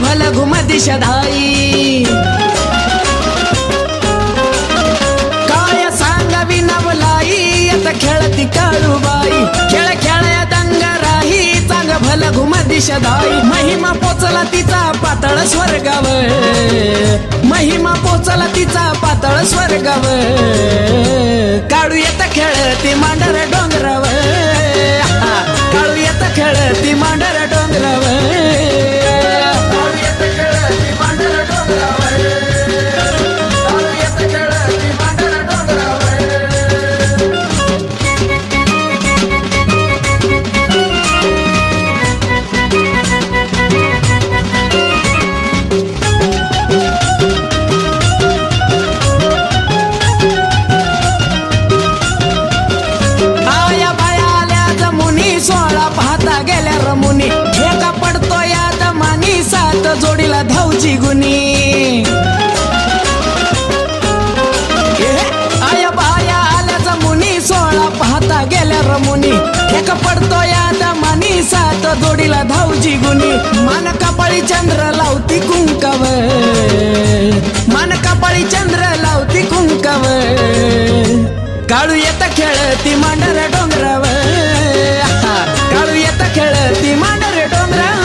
भल घुम दिशधाई काय सांगावी नवलाई आता खेळती काळूबाई खेळ खेळया दंग राही चांग भल घुम दिशधाई महिमा पोचला तिचा पातळ स्वर्गाव महिमा पोचला तिचा पातळ स्वर्गाव काळू येत खेळती मांडर डोंगराव काळू येत खेळती मांडर डोंगराव रमुनी ठेका पडतो याद मानी सात जोडीला धावची गुनी आया बाया आल्या जमुनी 16 पाहता गेल्या रमुनी ठेका पडतो याद मानी सात जोडीला धावची गुनी मान कपाळी चंद्र लावती कुंकव मान कपाळी चंद्र लावती कुंकव काळू येत खेळती मांडर डोंगराव काळू येत खेळती मांडर डोंगराव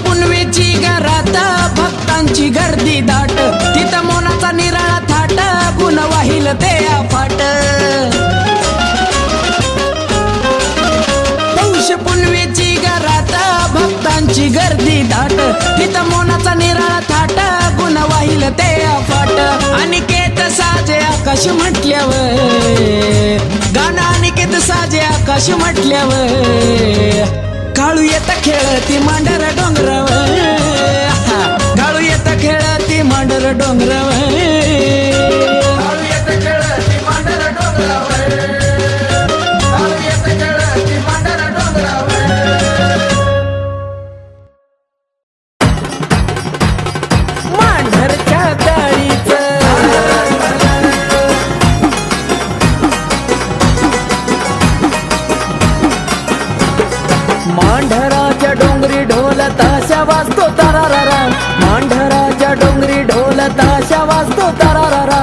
पुनवेची घरात भक्तांची गर्दी दाट तिथं मोनाचा निराळा थाट गुण वाहिल ते फाट पौष पुनवेची घरात भक्तांची गर्दी दाट तिथं मोनाचा निराळा थाट गुण वाहिल ते फाट अनिकेत साजे आकाश म्हटल्यावर गाणं अनिकेत साजे आकाश म्हटल्यावर काळू येत खेळती मांडर डोंगराव काळू येत खेळती मांडर डोंगराव मांढरच्या जाळीचं मांढराच्या डोंगरी ढोल ताशा वाजतो तारारारा मांढराच्या डोंगरी ढोल ताशा वाजतो तारारारा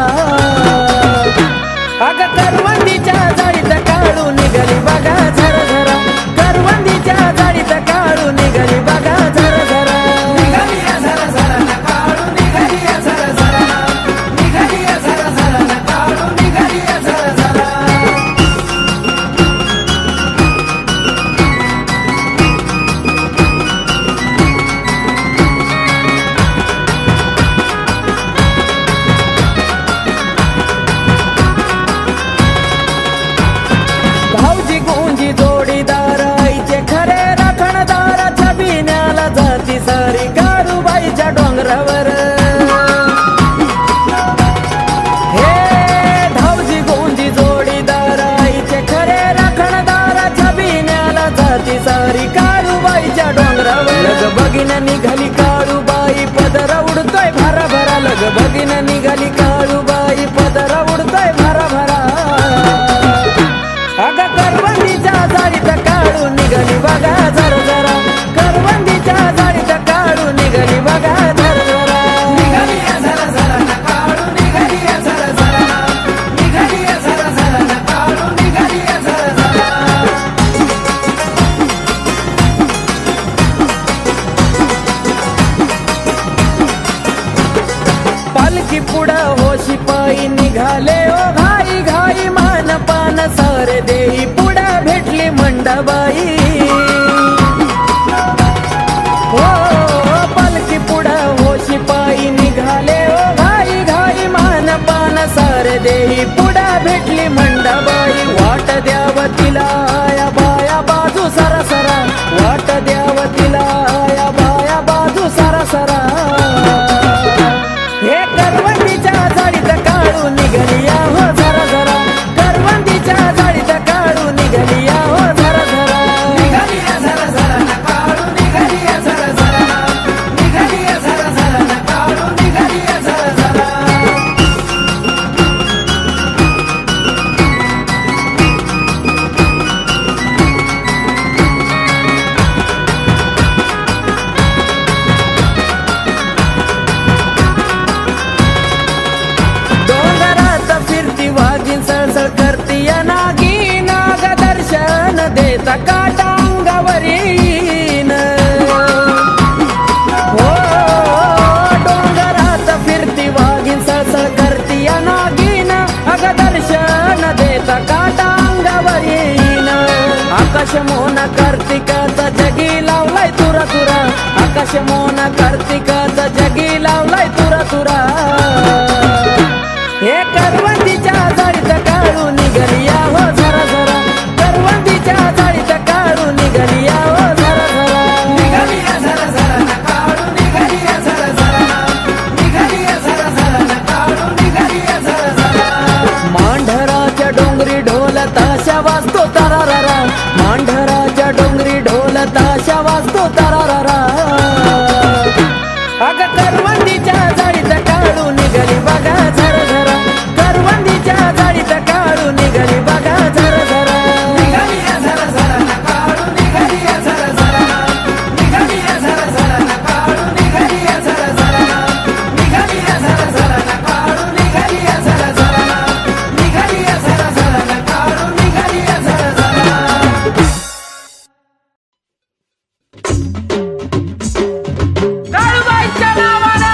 अग करवंदीच्या जाळीत काळू निघाली बघा झरा झरा करवंदीच्या जाळीत काळू निघाली बघा झरा झरा निघाली झरा झरा काळू निघाली झरा झरा निघाली झरा झरा काळू निघाली झरा झरा जोडीदार आईचे खरे राखणदार छबिन्याला जाती सारी काळूबाईच्या डोंगरावर हे धावजी गोंजी जोडीदार आईचे खरे राखणदार छबिन्याला जाती सारी काळूबाईच्या डोंगरावर लग बघीन निघाली काळूबाई पदर उडतोय भरा भरा लग बघीन निघाली काळूबाई पदर उडतोय भरा भरा अग करवंदीच्या जाळीत काळू निघाली बघा झरा झरा करवंदीच्या जाळीत काळू निघाली बघा झरा झरा निघाली झरा झरा काळू निघाली झरा झरा निघाली झरा झरा काळू निघाली झरा झरा पालखी पुढं हो शिपाई निघाले ओ घाई घाई मान पान सारे देई पुढे भेटली मंडबाई हो पालखी पुढं हो शिपाई निघाले ओ घाई घाई मान पान सारे देई पुढे भेटली मंडबाई वाट द्याव तिला या बाया बाजू सरा सरा वाट द्याव तिला या बाया बाजू सरा सरा हे करवंदीच्या जाळीत काळू निघाली ना कार्तिकाचा जगी लावलाय तुरा तुरा हे करवंदीच्या झाडीत काळू निघलिया हो झरा झरा करवंदीच्या झाडीत काळू निघलिया हो झरा झरा निघालिया झरा झरा ना काढू निघालिया झरा झरा निघालिया झरा झरा ना काढू निघालिया झरा झरा मांढराच्या डोंगरी ढोल ताशा वाजतो तारारारा मांढराच्या डोंगरी ढोल ताशा वाजतो तारारारा अग करवंदीच्या झाडीत काळू निघाली बघा झरा झरा करवंदीच्या झाडीत काळू निघाली बघा झरा झरा निघालिया झरा झरा ना काढू निघालिया झरा झरा निघालिया झरा झरा ना काढू निघालिया झरा झरा निघालिया झरा झरा ना काढू निघालिया झरा झरा निघालिया झरा झरा ना काढू निघालिया झरा झरा काळूबाईच्या नावानं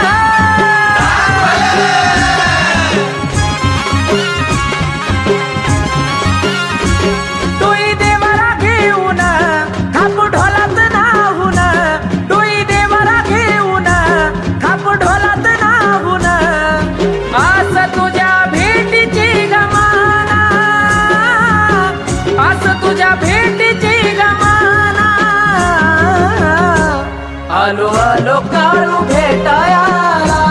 टोळी देवाला घेऊन खाप ढोलात नाहून टोळी देवाला घेऊन खाप ढोलात नाहून आस तुझ्या भेटीची गमाना आस तुझ्या भेटीची गमाना आलो आलो काळू भेटायाला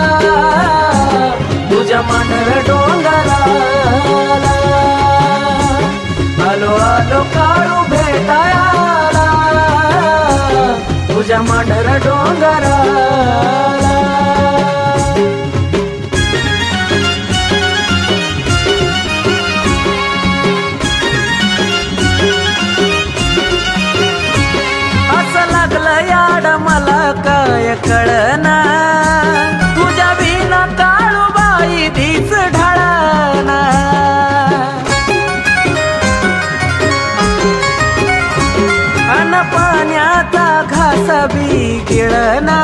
तुझ्या मांढर डोंगराला आलो आलो काळू भेटायाला तुझ्या मांढर डोंगराला असं लागलं याड मला काय कळना तुझ्या बिना काळूबाई धीच ढाळना अन पाण्याचा घास बी गिळना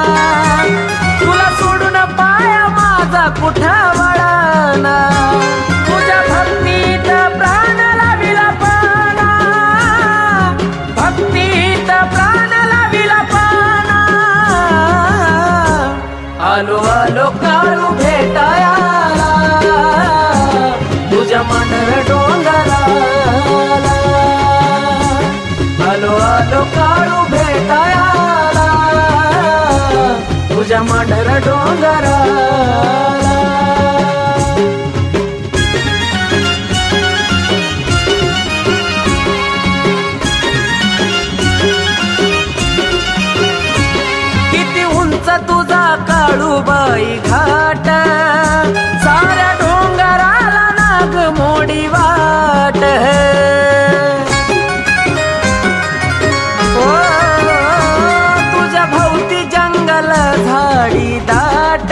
तुला सोडून पाया माझा कुठा वळना तुझ्या भक्तीत प्राण लाविला पाना भक्तीत प्राण लाविला पाना आलो आलो काळू भेटायाला तुझ्या मांढर डोंगराला आलो आलो काळू भेटायाला तुझ्या मांढर डोंगराला किती उंच तुझा काळूबाई घाट साऱ्या डोंगराला नाग मोडी वाट ओ, तुझ्या भोवती जंगल झाडी दाट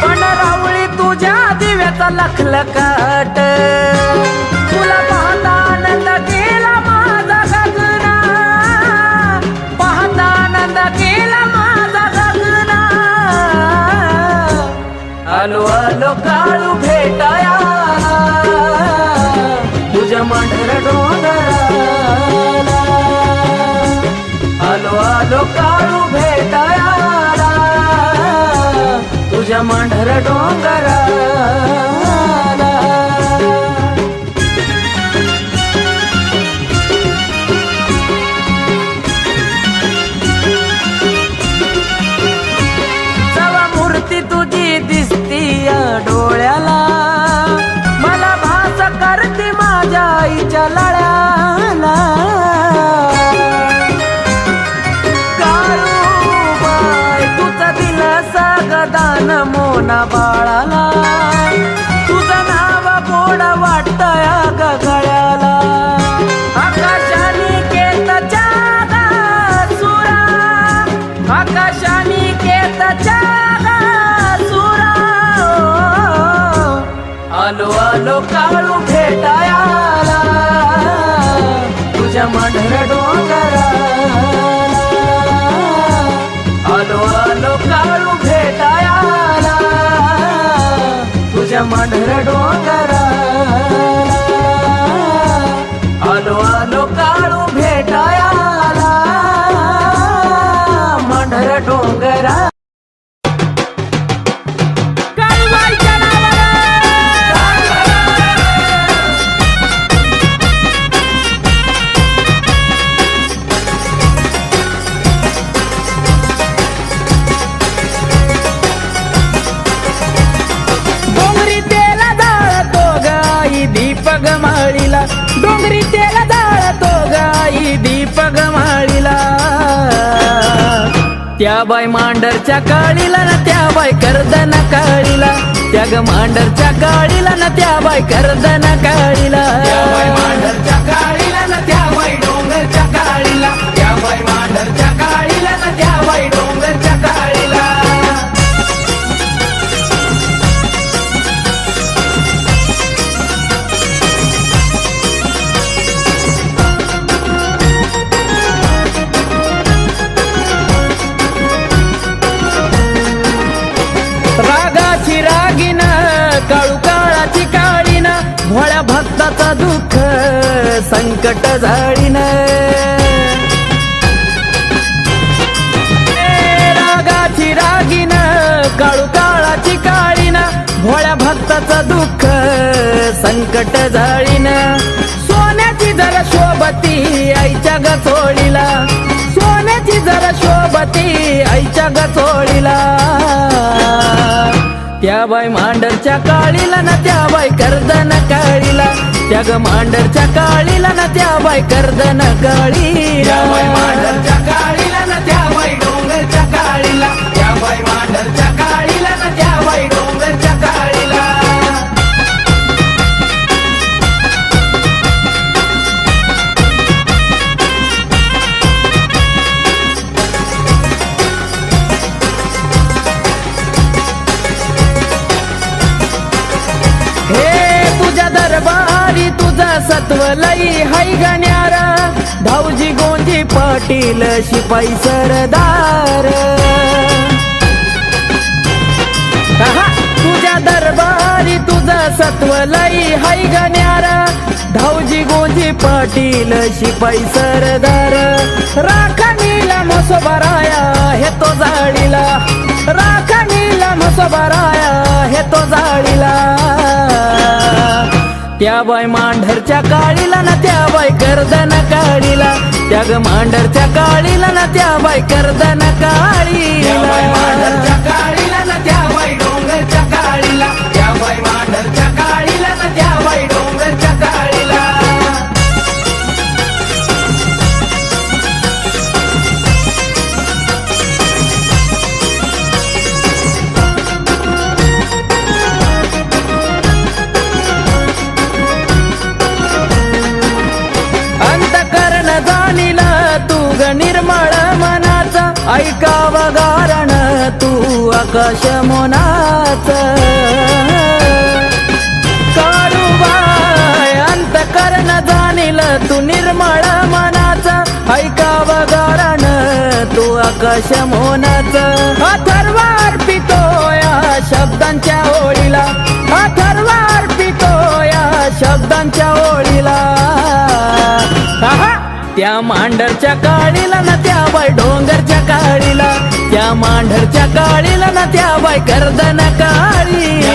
पण रावळी तुझ्या दिव्याचा लखलकाट तुला पाहता आनंद केला माझा गगना पाहता आनंद केला माझा गगना आलो आलो काळू भेटायाला तुझ्या मांढर डोंगराला आलो आलो काळू भेटायाला तुझ्या मांढर डोंगराला जवा मूर्ती तुझी दिसती या डोळ्याला मला भास करते माझ्या आईच्या लळ्याला काळूबाई तुझं दिलं सगदान मोना बाळाला तुझं नाव गोड वाटतंय ग गळ्याला आकाशानी केतच्या सुरा आकाशानी केतच्या सुरा आलो आलो काळू भेटायाला तुझ्या मांढर डोंगराला आलो आलो काळू भेटायाला तुझ्या मांढर डोंगराला आलो आलो काळू भेटायाला मांढर डोंगर डोंगरी तेल जाळतो गाई दीप गमाळीला त्या बाई मांडरच्या काळीला ना त्या बाई कर्दन काळीला त्या ग मांडरच्या काळीला ना त्या बाई कर्दन काळीला त्या बाई मांडरच्या काळीला ना त्या बाई डोंगरच्या काळीला त्या बाई मांडरच्या काळीला ना त्या बाई डोंगरच्या काळीला रागाची रागीन काळू काळाची काळीन भोळ्या भक्ताचा दुःख संकट झाडीन रागाची रागीन काळू काळाची काळीन भोळ्या भक्ताचा दुःख संकट झाडीन सोन्याची जरा शोभती आईच्या गचोळीला सोन्याची जरा शोभती आईच्या गचोळीला त्या बाई मांडरच्या काळीला ना त्या बाई कर्दन काळीला त्या ग मांडरच्या काळीला ना त्या बाई कर्दन काळीला त्या बाई मांडरच्या काळीला ना त्या बाई डोंगरच्या काळीला त्या बाई मांडरच्या काळीला ना त्या बाई डोंगरच्या काळीला हे तुझ्या दरबारी तुझा सत्व लई हाय गण्यारा धावजी गोंजी पाटील शिपाई सरदार आहा, तुझ्या दरबारी तुझा सत्व लई हाय गण्यारा धावजी गोंजी पाटील शिपाई सरदार राखणीला म्हसोबराया हे तो जाळीला राखणीला म्हसोबराया हे तो जाळीला त्या बाई मांढरच्या काळीला ना त्या बाई कर्दन काळीला त्या ग मांढरच्या काळीला ना त्या बाई कर्दन त्या बाई मांडरच्या काळीला काळीला ना त्या बाई डोंगरच्या काळीला त्या बाई मांडरच्या काळीला ना त्या बाई डोंगरच्या काळीला अंतकरण जाणीला तू ग निर्मळ मनाचा ऐकाव गारण तू आकाश मोनाच काळूबाई अंतकरण जाणील तू निर्मळ मनाचा ऐकाव गारण तू आकाश मोनाच अथर्वार पितो या शब्दांच्या ओळीला अथर्वार पितो या शब्दांच्या ओळीला आहा! त्या मांढरच्या काळीला ना त्या बाई डोंगरच्या काळीला त्या मांढरच्या काळीला ना त्या बाई कर्दन त्या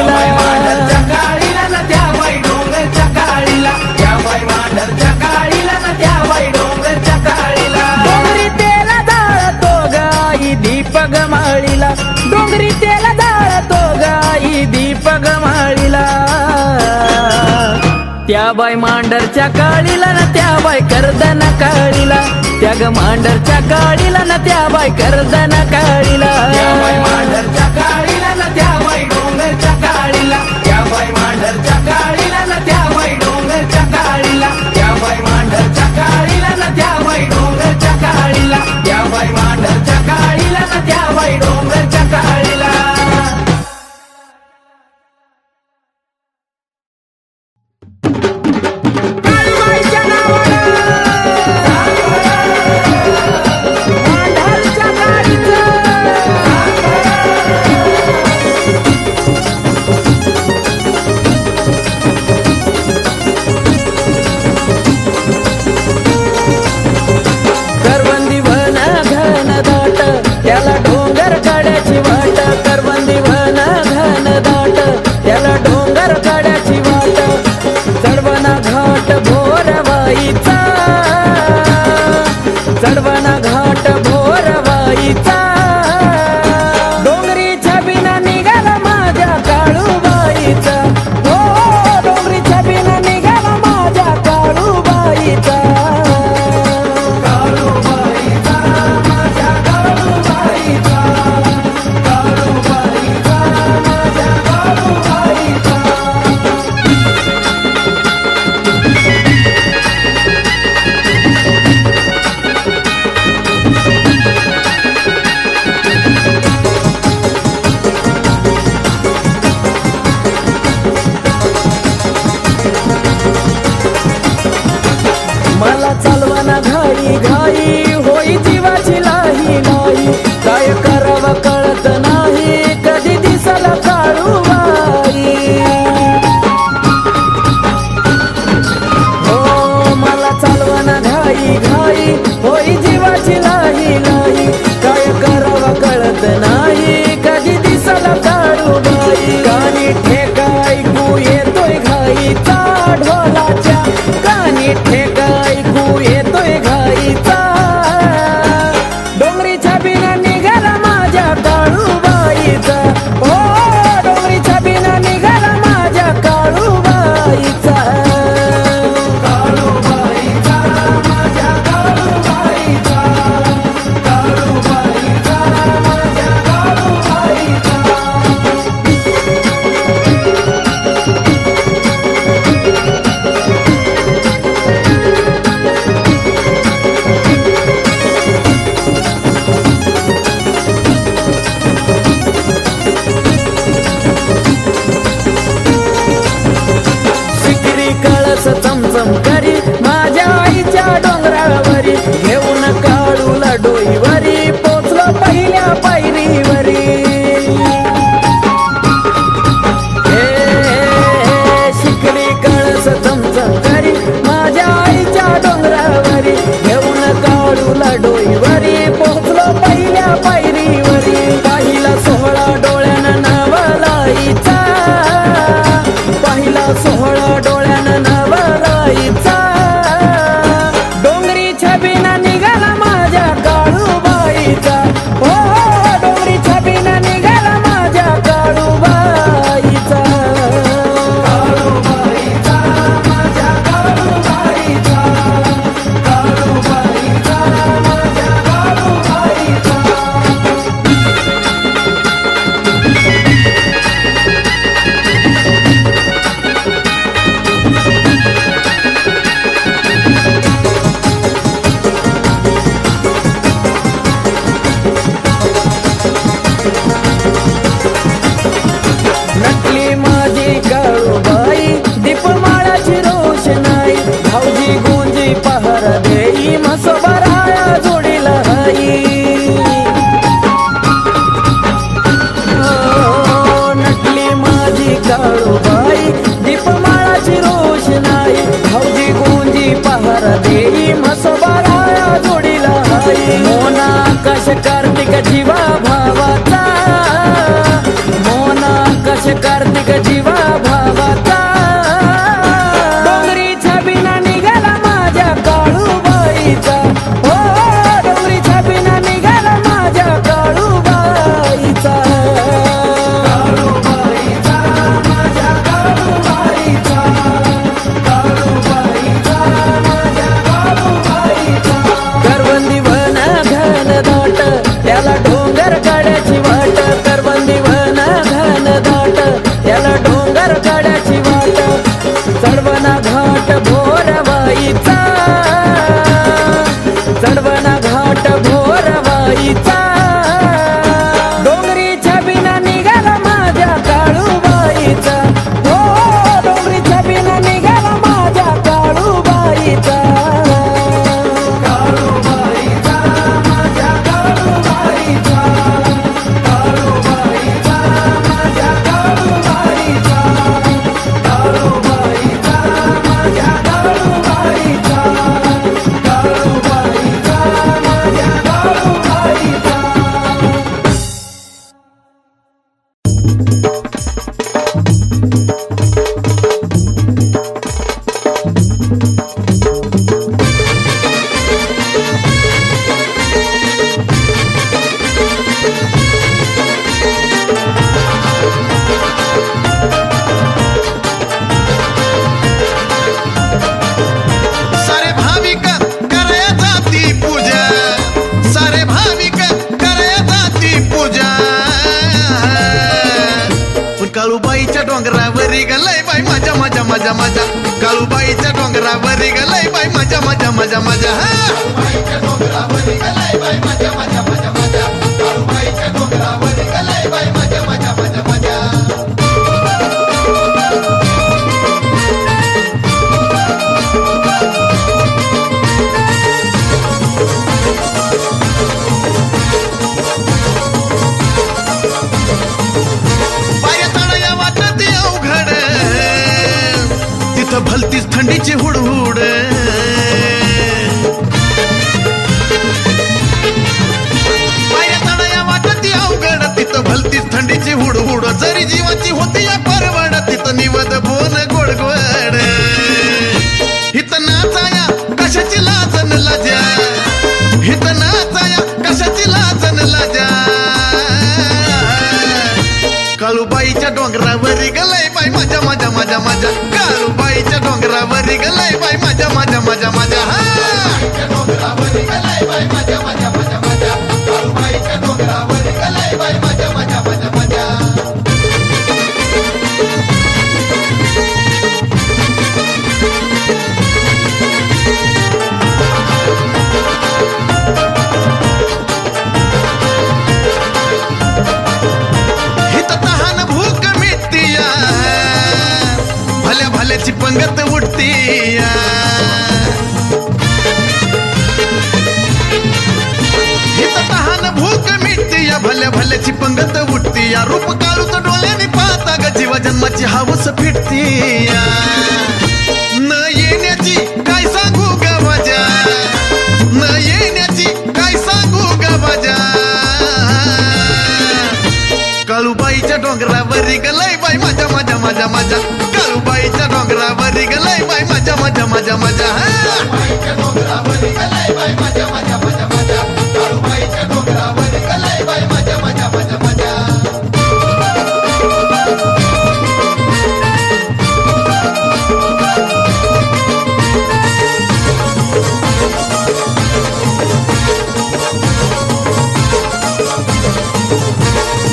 बाई मांडरच्या काळीला काळीला ना त्या बाई डोंगरच्या काळीला त्या बाई मांडरच्या काळीला ना त्या बाई डोंगरच्या काळीला डोंगरी तेला जाळतो गाई दीप गमाळीला डोंगरी तेला जाळतो गाई दीप गमाळीला त्या बाई मांडरच्या काळीला ना त्या बाई कर्दन काळीला त्या ग मांडरच्या काळीला ना त्या बाई कर्दन काळीला त्या बाई मांडरच्या काळीला ना त्या बाई डोंगरच्या काळीला त्या बाई मांडरच्या काळीला ना त्या बाई डोंगरच्या काळीला त्या बाई मांडरच्या काळीला ना त्या बाई डोंगरच्या काळीला त्या बाई मांडरच्या काळीला ना त्या बाई डोंगरच्या काळीला काळूबाईच्या नावानं मांढरच्या काळीचं करवंदी वन घन दाट त्याला डोंगर काड्याची वाट करवंदी वन घन दाट त्याला डोंगर काड्याची वाट चढवना घाट भोरवाईचा चढवना घाट भोरवाईचा डोंगरी छबिना निघाला माझ्या काळूबाईचा हो डोंगरी छबिना निघाला माझ्या काळूबाईचा चमचम करी माझ्या आईच्या डोंगरावरी घेऊन काळूला डोईवरी पोचलो पहिल्या पायरीवरी शिकली कळस चमचम करी माझ्या आईच्या डोंगरावरी घेऊन काळूला डोईवरी पोचलो पहिल्या पायरीवरी पाहिला सोहळा डोळ्यानं नवलाईचा पाहिला सोहळा डोळ्यानं नवलाईचा डोंगरी छबिना निघाला माझ्या काळूबाईचा हो डोंगरी छबिना निघाला माझ्या काळूबाईचा काळूबाईचा माझ्या काळूबाईचा काळूबाईचा माझ्या काळूबाईचा नटली माझी काळूबाई दीपमाळाची रोषणाई भाऊजी गुंजी पहार देई म्हसोबराया जोडीला हाई नटली माझी काळूबाई दीपमाळाची रोषणाई भाऊजी गुंजी पहार देई म्हसोबराया जोडीला हाई मोना आकाश कार्तिक जीवा भावाचा मोना आकाश कार्तिक जीवा भावाचा डोंगरी छबिना निघाला माझ्या काळूबाईचा हो डोंगरी छबिना निघाला माझ्या काळूबाईचा काळूबाईचा माझ्या काळूबाईचा काळूबाईचा माझ्या काळूबाईचा करवंदी वन घन दाट त्याला डोंगर काढ्याची वाट करवंदी वन घन दाट त्याला डोंगर काढ्याची वाट चढवना घाट भोरवाईचा चढवना घाट भोरवाईचा डोंगरी छबिना निघाला माझ्या काळूबाईचा हो डोंगरी छबिना निघाला माझ्या काळूबाईचा काळूबाईचा माझ्या काळूबाईचा काळूबाईचा माझ्या काळूबाईचा काळूबाईचा माझ्या काळूबाईचा काळूबाईचा माझ्या काळूबाईचा सारे भाविक कराया जाती पूजा सारे भाविक कराया जाती पूजा पण काळूबाईच्या डोंगरावरी गलय बाई माझ्या माझ्या माझ्या माझ्या काळूबाईच्या डोंगरावरी गलय बाई माझ्या माझ्या माझ्या माझ्या काळूबाईच्या डोंगरावरी गलय बाई माझ्या माझ्या माझ्या माझ्या काळूबाईच्या डोंगरावरी गलय बाई माझ्या माझ्या माझ्या माझ्या पाया तळया वाटत अवघड तिथं भलतीच थंडीची हुडहुड पाया तळया वाटत अवघड तिथं भलतीच थंडीची हुडहुड जरी जीवाची होती या परवड तिथं निवद बोन गोड गोड हिथं नाचाया कशाची लाजन लाजा हिथं नाचाया कशाची लाजन लाजा काळूबाईच्या डोंगरावरी गलय बाई माझ्या माझ्या माझ्या माझ्या काळूबाईच्या डोंगरावरी गलय बाई माझ्या माझ्या माझ्या माझ्या डोंगरावरी गलय बाई माझ्या माझ्या माझ्या माझ्या काळूबाईच्या डोंगरावरी गलय बाई माझ्या माझ्या माझ्या माझ्या हित तहान भूक मिटतीया भल्या भल्या भल्याची पंगत उठती या हित तहान भूक मिटती या भल्या भल्याची पंगत उठती या रूप काळूच डोळ्याने पाहता ग जीवा जन्माची हावस फिटती या न येण्याची काय सांगू ग माझ्या न येण्याची काय सांगू ग माझ्या काळूबाईच्या डोंगरावरी गलय बाई माझ्या माझ्या माझ्या माझ्या काळूबाईच्या डोंगरावरी गलय बाई माझ्या माझ्या माझ्या माझ्या काळूबाईच्या डोंगरावरी गलय बाई माझ्या माझ्या माझ्या माझ्या काळूबाईच्या डोंगरावरी गलय बाई माझ्या माझ्या माझ्या माझ्या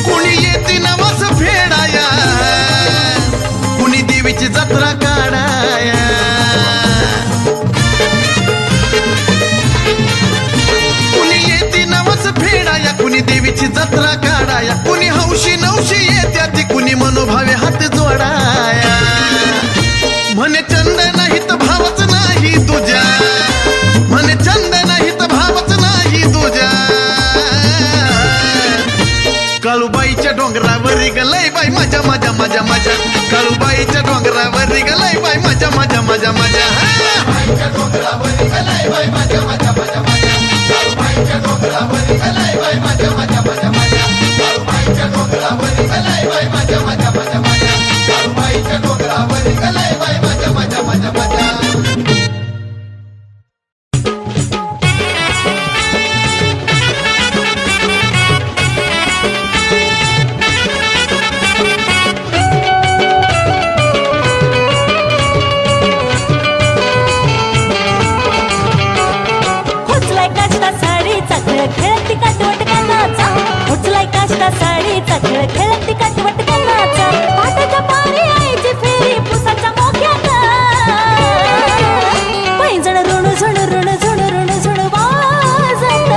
कुणी येते नवस फेडाया कुणी देवीची जत्रा काढाया कुणी येते नवस फेडाया कुणी देवीची जत्रा काढाया कुणी हौशी नवशी येत्या ती कुणी मनोभावे हात जोडाया म्हणे चंद नाही तर भावच नाही तुझ्या म्हणे चंद नाही तर भावच नाही तुझ्या काळूबाईच्या डोंगरावरी गलय बाई माझ्या माझ्या माझ्या माझ्या काळूबाईच्या डोंगरावरी गलय बाई माझ्या माझ्या माझ्या माझ्या काळूबाईच्या डोंगरावरी गलय बाई माझ्या माझ्या माझ्या माझ्या काळूबाईच्या डोंगरावरी गलय बाई माझ्या माझ्या माझ्या माझ्या काळूबाईच्या डोंगरावरी गलय बाई माझ्या माझ्या माझ्या माझ्या काळूबाईच्या डोंगरावरी गलय बाई माझ्या माझ्या माझ्या माझ्या उचलाय काष्टा साडीचा खेळ खेळती काटवट कानाचा उचलाय काष्टा साडीचा खेळ खेळती काटवट कानाचा पाटाच्या पारी आईची फेरी पुसाच्या मोक्याचा पैंजण ऋण झुण ऋण झुण ऋण झुण वाजत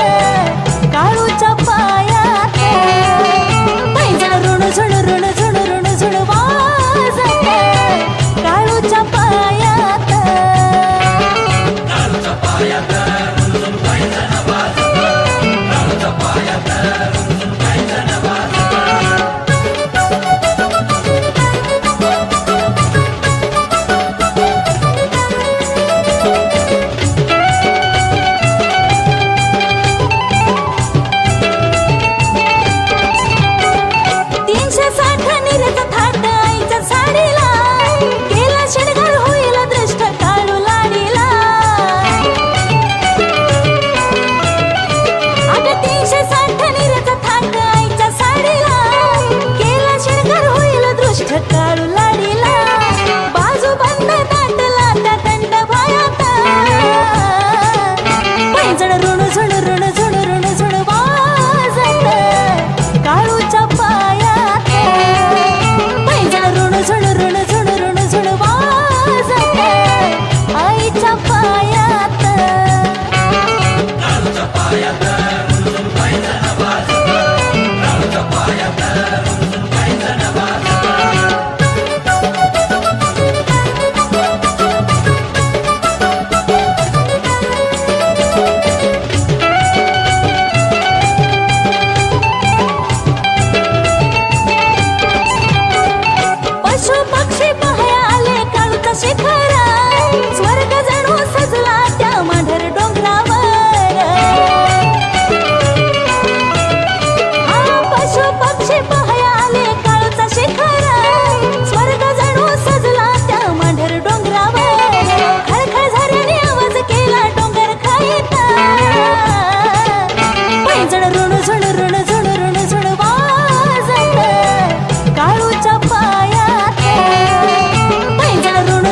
काळूच्या पायात पैंजण ऋण झुण ऋण झुण ऋण झुण वाजत काळूच्या पायात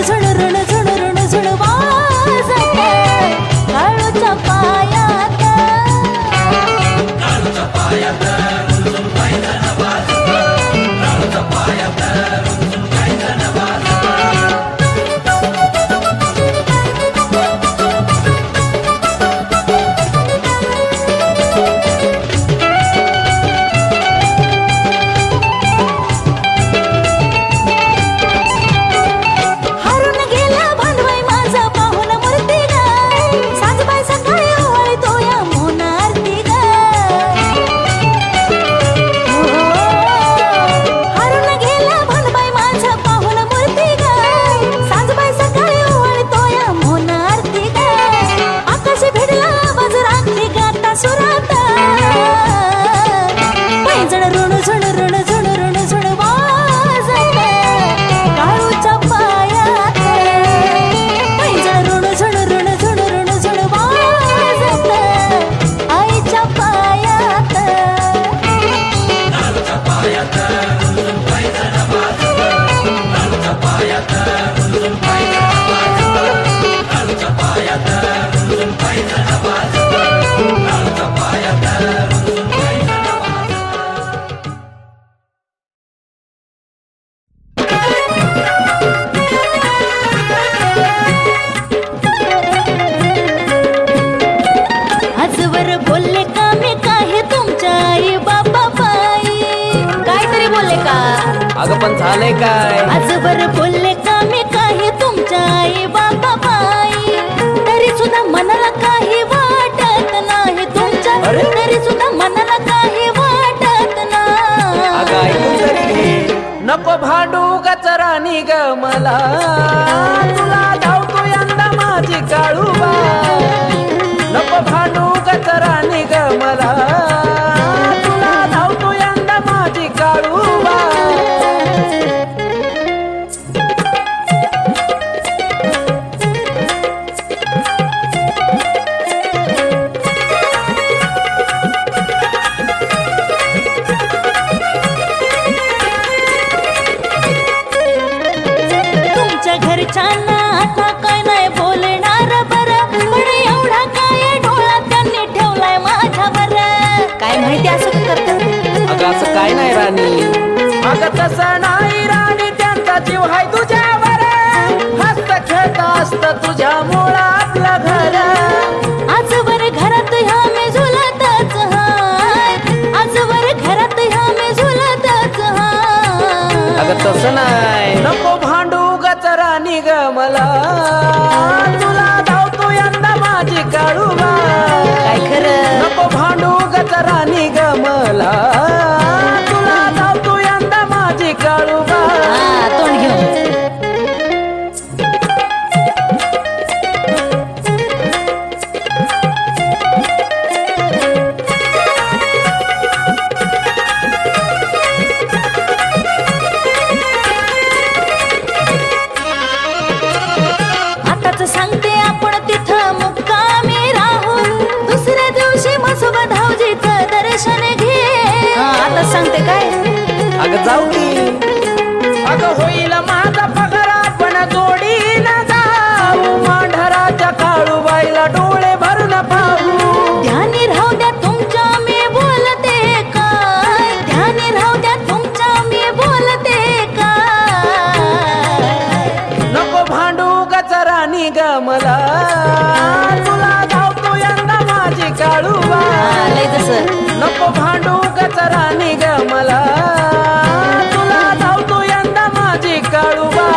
झुण ऋण झुण ऋण झुण अगं पण झालंय काय? आजवर बोलले का मी काही तुमच्या आई बाबा बाई, तरी सुद्धा मनाला काही वाटत नाही तुमच्या, अरे? तरी सुद्धा मनाला काही वाटत नाही. अगं ऐकून तरी घे. नको भांडू गचरानी ग मला, तुला धावतो यंदा माझी काळूबा. नको भांडू गचरानी ग मला, तुला धावतो यंदा माझी काळूबा. तुमच्या घरच्यांना आता काय नाही बोलणार बरं, पण एवढा काय डोळा त्यांनी ठेवलाय माझ्यावर. काय माहिती असं करतात. अगं असं काय नाही राणी, अगं तसं नाही राणी, त्यांचा जीव हाय तुझ्यावर. हस्त खेळत असत तुझ्यामुळं आपलं घर. आजवर घरात ह्या मी झुलतच हाय, आजवर घरात ह्या मी झुलतच हाय. अगं तसं नाही, नको भांडू गचरानी ग मला, तुला धावतो यंदा माझी काळूबा. काय खरं. नको भांडू गचरानी ग मला, तुला धावतो यंदा माझी काळूबा. हा, तोंड घेऊन. आताच सांगते आपण तिथं मुक्कामी राहू, दुसऱ्या दिवशी मसोबा धावजीचं दर्शन घे. आता सांगते काय. अगं जाऊ की, अगं होईल माझा पगार, आपण जोडीनं जाऊ. मांढराच्या काळूबाईला डोळे भरून पाहू. ध्यानी राहू द्या तुमच्या मी बोलते काय, ध्यानी राहू द्या तुमच्या मी बोलते काय. नको भांडू गचरानी ग मला, तुला धावतो यंदा माझी काळूबा. लय तसं. नको भांडू गचरानी ग मला, तुला धावतो यंदा माझी काळूबा.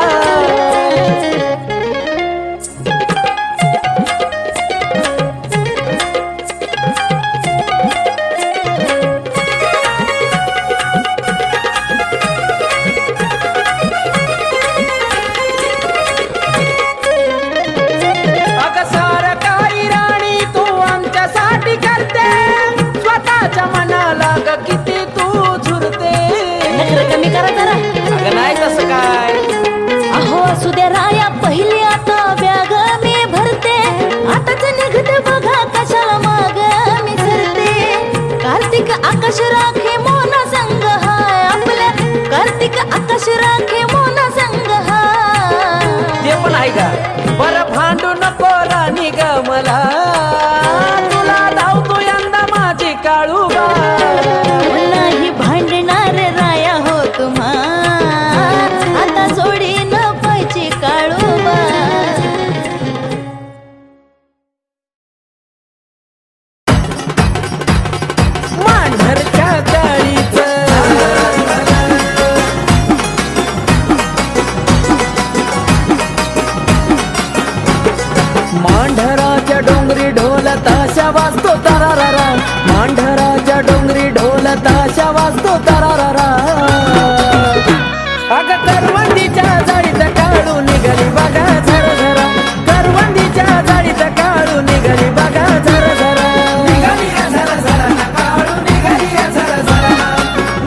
अगं सारं काही राणी तू आमच्यासाठी करते, स्वतःच्या मनाला ग किती तू झुरते. नखरं कमी करा जरा. अगं नाही तसं काय. अहो असू द्या राया, पहिली आता बॅग मी भरते, आताच निघते बघा कशाला माग मी सरते. कार्तिक आकाश राखे मोना संग हाय आपल्या, कार्तिक आकाश राखे मोना संग हाय. ते पण आहे का. बरं भांडू नको राणी ग मला, तुला धावतो यंदा माझी काळूबा. नाही भांडणार राया हो तुम्हा, आता जोडी न पाहिजे काळूबा. मांढरच्या गाडीचं मांढराच्या डोंगरी ढोल ताशा वाजतो तरारारा, मांढराच्या डोंगरी ढोल ताशा वाजतो तरारारा. अगं करवंदीच्या जाळीत काढू निघाली बघा झरझरा, करवंदीच्या जाळीत काढू निघाली बघा झरझरा. निघाली झरा झरा न काढू, निघाली झरा झरा,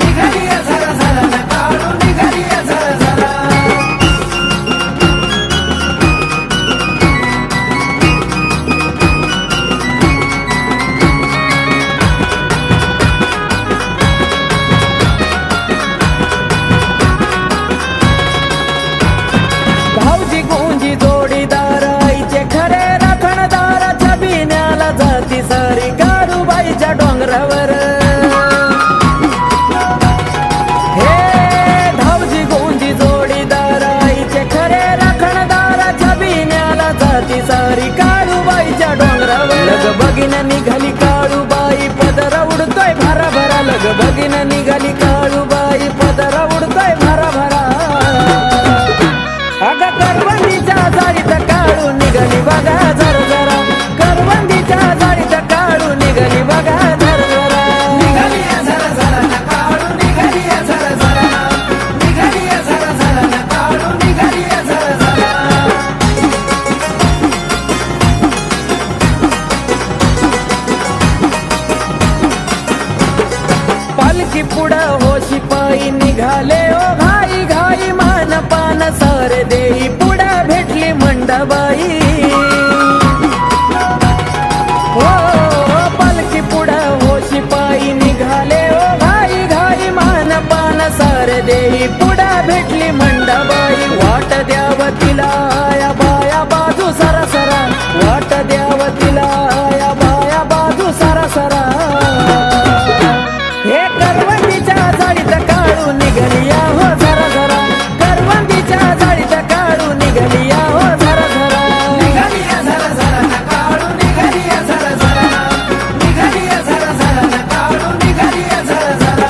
निघाली झरा झरा न काढू, निघाली झरा झरा. देई पुढे भेटली मंडबाई हो पालखी पुढे हो शिपाई निघाले ओ घाई घाई मानपान सारे देई पुढे भेटली मंडबाई वाट द्याव तिला या बाया बाजू सरा सरा वाट द्याव तिला या बाया बाजू सरा सरा हे करवंदीच्या जाळीत काढू निघलिया हो जरा जरा करवंदीच्या जाळीत काढू निघलिया हो जरा जरा निघालिया झरा झरा न काढू निघालिया झरा झरा निघालिया झरा झरा न काढू निघालिया झरा झरा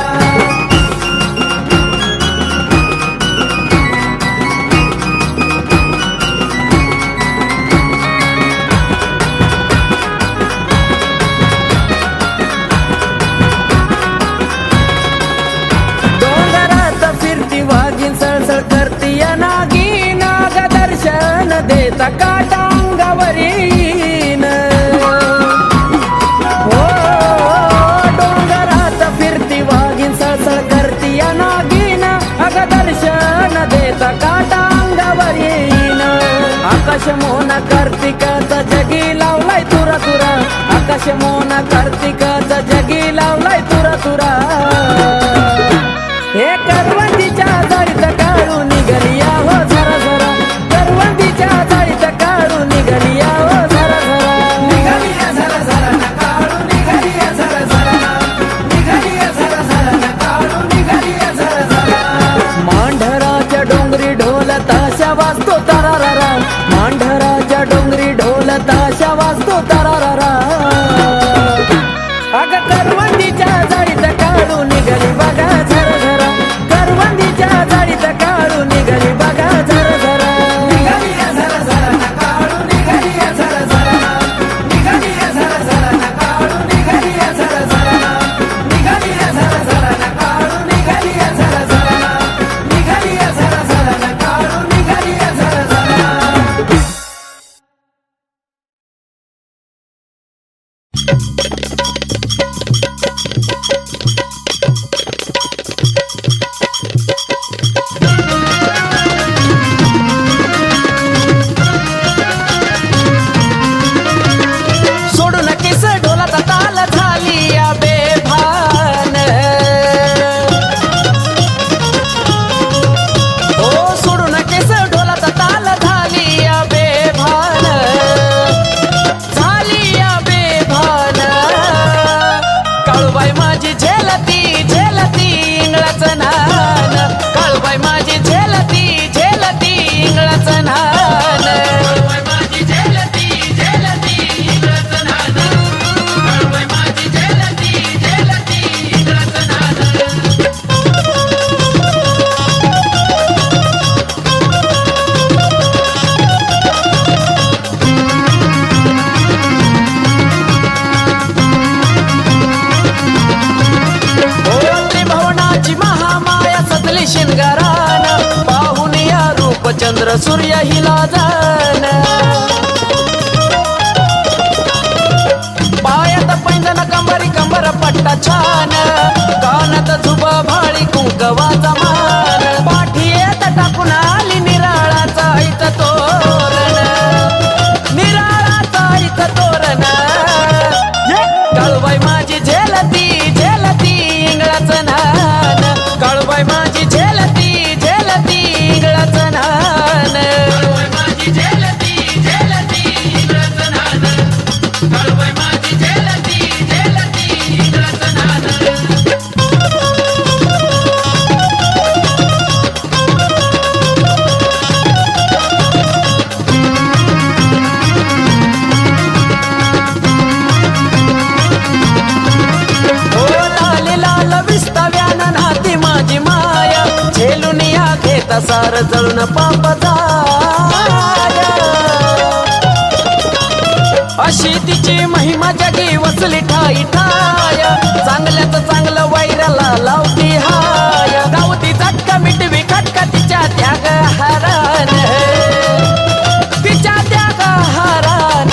डोंगरात फिरती वाघीन सळसळ करती या नागी नाग दर्शन देता काटा अंगावरीन हो डोंगरात फिरती वाघीन सळसळ करती या नागीन अग दर्शन देता काटा अंगावरीन आकाश मोना कार्तिकाचा जगी लावलाय तुरा तुरा आकाश मोना कार्तिकाचा जगी लावलाय तुरा तुरा हे करवंदीच्या जाळीत काढू निघलिया हो झरा झरा करवंदीच्या जाळीत काढू निघलिया हो झरा झरा निघालिया झरा झरा न काढू निघालिया झरा झरा निघालिया झरा झरा न काढू निघालिया झरा झरा मांढराच्या डोंगरी ढोल ताशा वाजतो तरारारा मांढराच्या डोंगरी ढोल ताशा वाजतो तरारारा अग करवंदीच्या जाळीत काढू निघली बघा झरा झरा करवंदीच्या जाळीत काढू निघली बघा झरा झरा निघालिया झरा झरा न काढू निघालिया झरा झरा निघालिया झरा झरा न काढू निघालिया झरा झरा निघालिया झरा झरा न काढू निघालिया झरा झरा निघालिया झरा झरा न काढू निघालिया झरा झरा सोडू नकेस ढोलाचा ताल झाली या बेभान ओ सोडू नकेस ढोलाचा ताल झाली या बेभान झाली या बेभान काळूबाई माझी झेलती झेलती इंगळाचं नान काळूबाई माझी झेलती झेलती इंगळाचं नान काळूबाई माझी झेलती झेलती इंगळाचं नान काळूबाई माझी झेलती झेलती इंगळाचं नान भवनाची महामाया सजली शिनगारान पाहून या रूपचंद्र सूर्य हिला जान पायात पैंजन कंबरी कंबर पट्टा छान कानात झुबा भाळी कुंकवाचा मान पाठी येत टाकून आली निराळाचा ऐत तोरण निराळाचा ऐत तोरण काळूबाई माझी झेलती झेलती इंगळाचं नान काळूबाई माझी झेलती झेलती इंगळाचं नान काळूबाई माझी झेलती झेलती इंगळाचं नान काळूबाई माझी झेलती झेलती इंगळाचं नान ओ लाल लाल विस्तव्यान नाती माझी माया झेलून या घेता सार जळून पाप जाया अशी तिची महिमा जगी वसली ठाई ठाय चांगल्यात चांगलं वैराला लावती हाय गावती झटका मिटवी खटका तिच्या त्याग हरण तिच्या त्याग हरण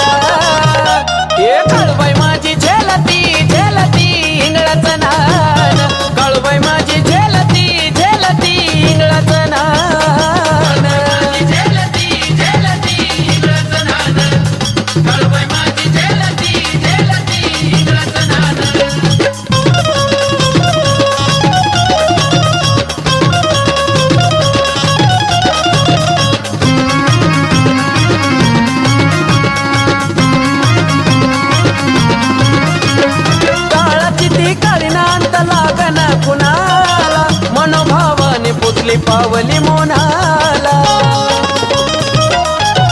हे काळूबाई माझी झेलती झेलती इंगळाचं नान काळूबाई माझी झेलती झेलती इंगळाचं नान पावली मोनाला.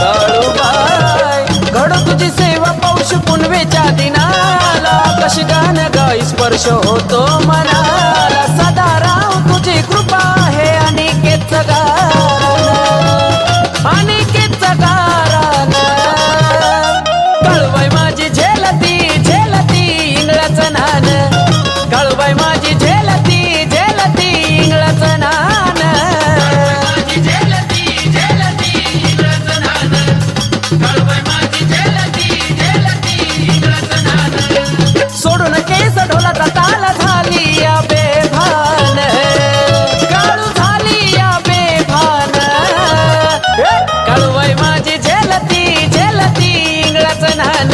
काळूबाई घडो तुझी सेवा पौष पुनवेच्या दिनाला. कशी गान गाई स्पर्श होतो मनाला. सदा राव तुझी कृपा आहे अनिकेत गाराला, अनिकेत गाराला. काळूबाई माझी झेलती झेलती इंगळाचं नान. काळूबाई माझी झेलती झेलती इंगळाचं नान. सोडून केस ढोलाचा ताल झाली या बेभान. काळू झाली या बेभान. काळूबाई माझी झेलती झेलती इंगळाचं नान.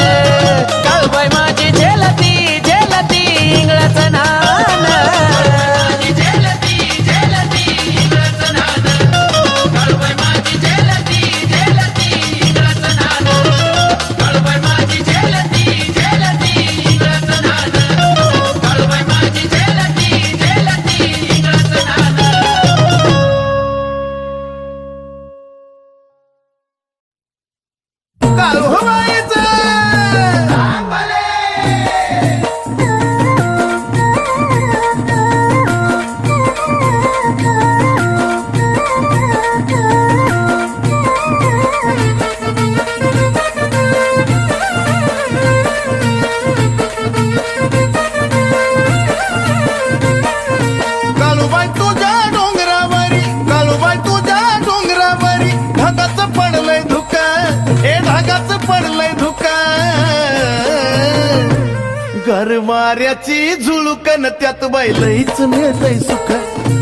काळूबाई माझी झेलती झेलती इंगळाचं नान. काळूबाईचं काळूबाई तुझ्या डोंगरावरी, काळूबाई तुझ्या डोंगरावरी ढगाचं पडलंय धुका, हे ढगाचं पडलंय धुका. गरवाऱ्याची झुळकन त्यात बाईलहीच मिळतंय सुख.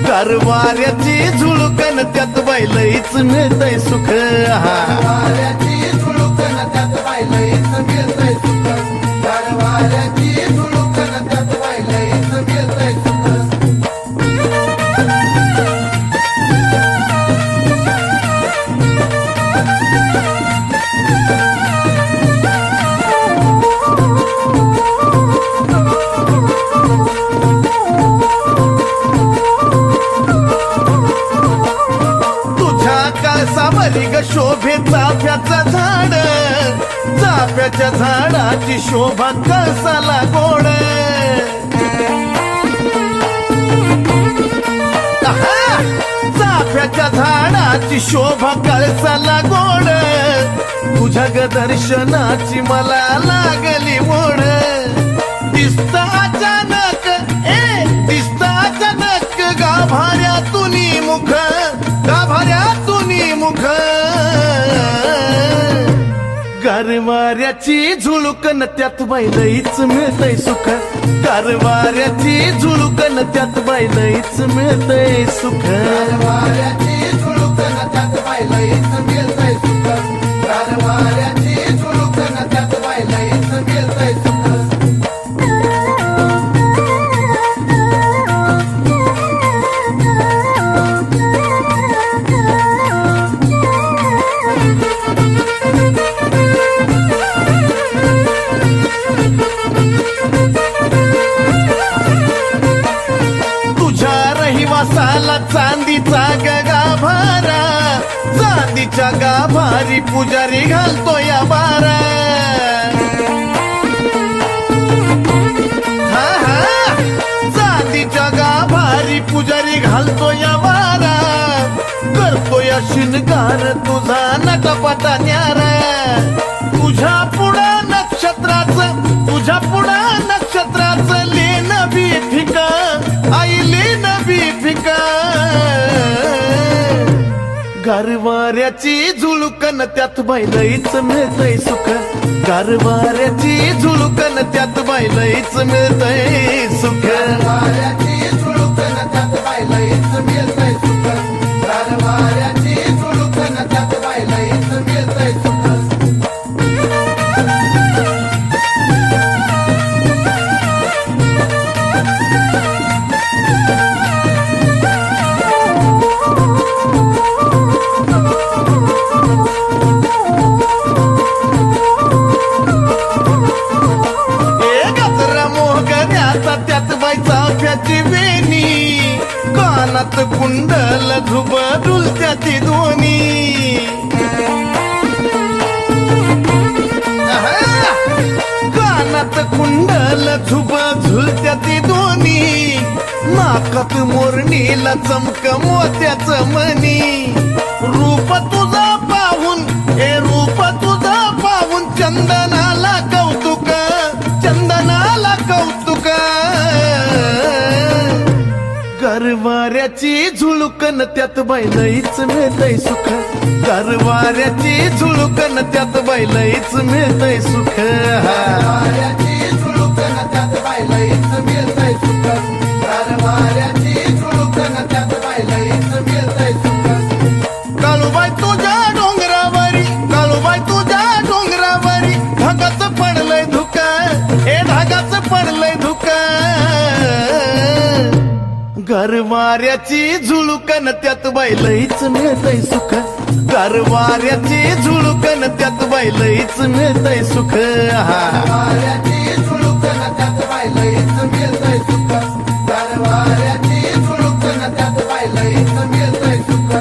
गरवाऱ्याची झुळकन त्यात बाईलहीच मिळतंय सुख. गरवाऱ्याची झुळकन त्यात बाईलहीच मिळतंय सुख. गरवाऱ्याची झुळकन त्यात बाईलहीच मिळतंय सुख. सावरी ग शोभे चाफ्याचं झाड. चाफ्याच्या झाडाची शोभा कळसाला गोड. आहा! चाफ्याच्या झाडाची शोभा कळसाला गोड. तुझ्या ग दर्शनाची मला लागली ओढ. दिसत अचानक दिसत अचानक गाभाऱ्यातून मुख, गाभाऱ्यातून मुख. गरवाऱ्याची झुळकन त्यात बाईलहीच मिळतंय सुख. गरवाऱ्याची झुळकन त्यात बाईलहीच मिळतंय सुख. गरवाऱ्याची झुळकन त्यात बाईलहीच मिळतंय सुख. गरवाऱ्याची झुळकन त्यात बाईलहीच मिळतंय सुख. रहिवासाला चांदीचा गाभारा. चांदीच्या गाभारी पुजारी घालतो या बारा. हा हा चांदीच्या गाभारी पुजारी घालतो या बारा. करतो या शिनगार तुझा नटपटा न्यारा. तुझ्या पुढा नक्षत्राचं, तुझ्या पुढा नक्षत्राचं लेन बी फिका. आई लेन बी फिका. गरवाऱ्याची झुळकन त्यात बाईलहीच मिळतंय सुख. गरवाऱ्याची झुळकन त्यात बाईलहीच मिळतंय सुख. गरवाऱ्याची झुळकन त्यात बाईलहीच मिळतंय सुख. गरवाऱ्याची झुळकन त्यात बाईलहीच मिळतंय सुख. चाफ्याची वेणी, कानात कुंडल धुब ओढणीला चमक मोत्याच मनी रूप तुझा पाहून हे रूप तुझा पाहून चंदनाला कौतुक चंदनाला कौतुक गरवाऱ्याची झुळकन त्यात बाईलईच मिळतय सुख गरवाऱ्याची झुळकन त्यात बाईलईच मिळतय सुख गरवाऱ्याची झुळकन त्यात बाईलईच मिळतंय सुख गरवाऱ्याची झुळकन त्यात बाईलईच मिळतंय सुख काळूबाई तुझ्या डोंगरावरी काळूबाई तुझ्या डोंगरावरी ढगाच पडलंय धुका हे ढगाच पडलंय धुका गरवाऱ्याची झुळकन त्यात बाईलईच मिळतय सुख गरवाऱ्याची झुळकन त्यात बाईलईच मिळतय सुख गरवाऱ्याची झुळकन त्यात बाईलईच मिळतंय सुख गरवाऱ्याची झुळकन त्यात बाईलईच मिळतंय सुख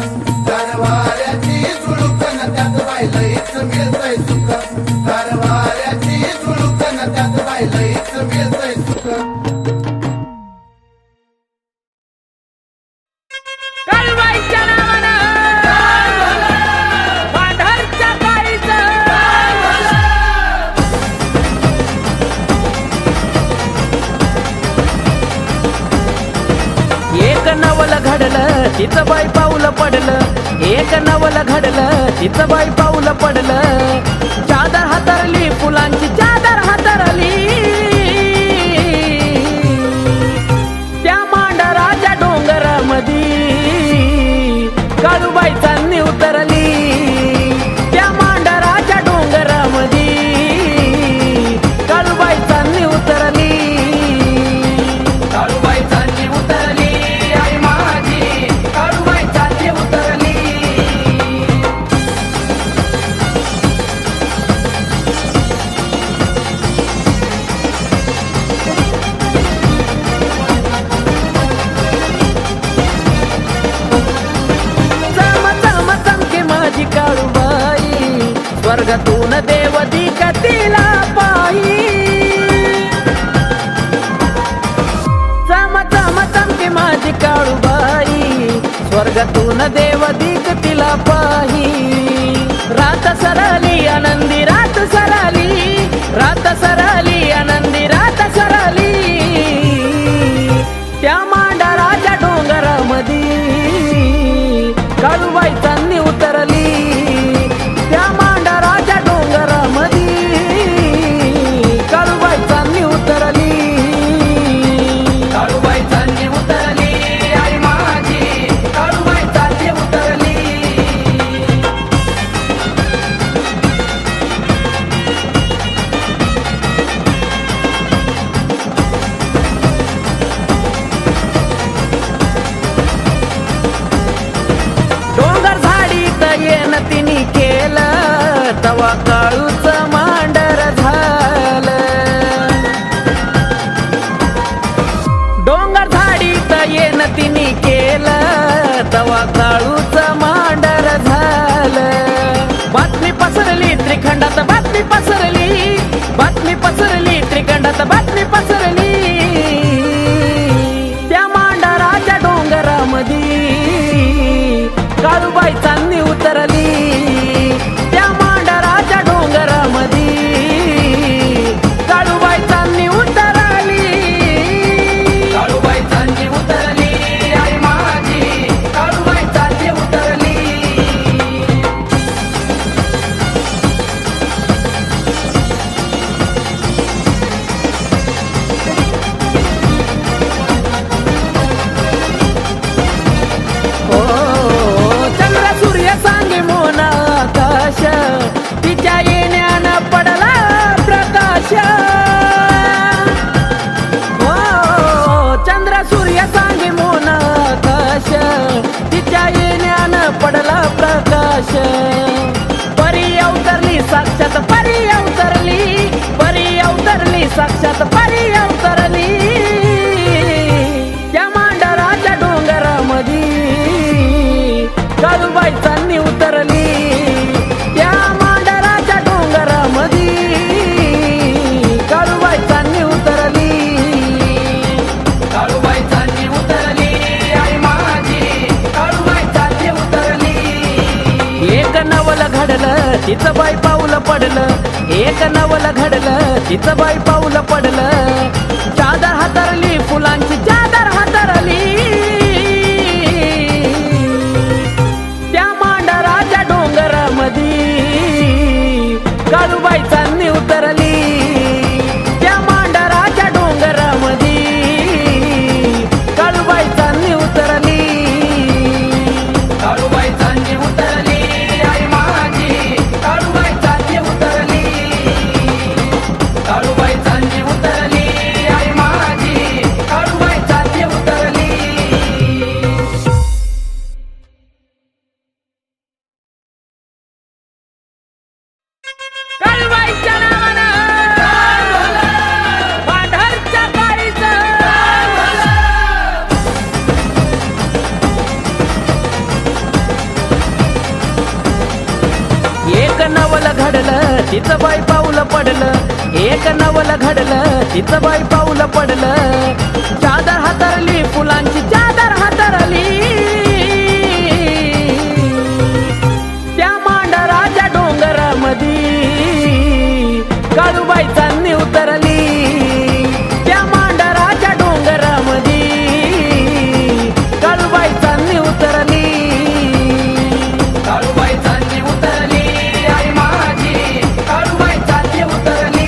गरवाऱ्याची झुळकन त्यात बाईलईच मिळतंय सुख गरवाऱ्याची झुळकन त्यात बाईलईच मिळतंय सुख काळूबाईच्या नावानं पांढरच्या काळीचं एक नवल घडलं तिचं बाई पाऊल पडलं एक नवल घडलं तिचं बाई पाऊल पडलं चादर हातरली फुलांची चादर हातरली त्या मांडराच्या डोंगरामधी काळूबाई चांदणी उतरली त्या मांडराच्या डोंगरामधी काळूबाई चांदणी उतरली काळूबाई चांदणी उतरली आई माझी काळूबाई चांदणी उतरली चम चम चमके माझी काळूबाई स्वर्गातून देव दिकतीला पायी चम चम चमके माझी काळूबाई स्वर्गातून देव दिकतीला पाही रात सरली आनंदी रात सरली रात सरली आनंदी रात सरली त्या मांडराच्या डोंगरामधी काळूबाई चांदणी उतरली त्या मांडराच्या डोंगरामधी काळूबाई चांदणी उतरली काळूबाई चांदणी उतरली आई माझी काळूबाई चांदणी उतरली डोंगर झाडीत येन तिने केलं तवा काळूच मांडर झालं डोंगर झाडीत येन तिने केलं तवा काळूच मांडर झालं बातमी पसरली त्रिखंडात बातमी पसरली बातमी पसरली त्रिखंडात बातमी पसरली त्या मांडराच्या डोंगरामधी काळूबाई चांदणी उतरली त्या मांडराच्या डोंगरामधी काळूबाई चांदणी उतरली काळूबाई चांदणी उतरली आई माझी काळूबाई चांदणी उतरली घडलं तिचं बाई पाऊल पडलं एक नवल घडलं तिचं बाई पाऊल पडलं चादर हातरली फुलांची चादर हातरली त्या मांडराच्या डोंगरामधी काळूबाई चांदणी उतरली त्या मांडराच्या डोंगरामधी काळूबाई चांदणी उतरली काळूबाई चांदणी उतरली आई माझी काळूबाई चांदणी उतरली काळूबाई चांदणी उतरली आई माझी काळूबाई चांदणी उतरली काळूबाईच्या नावानं पांढरच्या काळीचं एक नवल घडलं तिचं बाई पाऊल पडलं एक नवल घडलं तिचं बाई पाऊल पडलं चादर हातरली फुलांची चादर हातरली त्या मांडराच्या डोंगरामधी काळूबाई चांदणी उतरली त्या मांडराच्या डोंगरामधी काळूबाई चांदणी उतरली काळूबाई चांदणी उतरली आई माझी काळूबाई चांदणी उतरली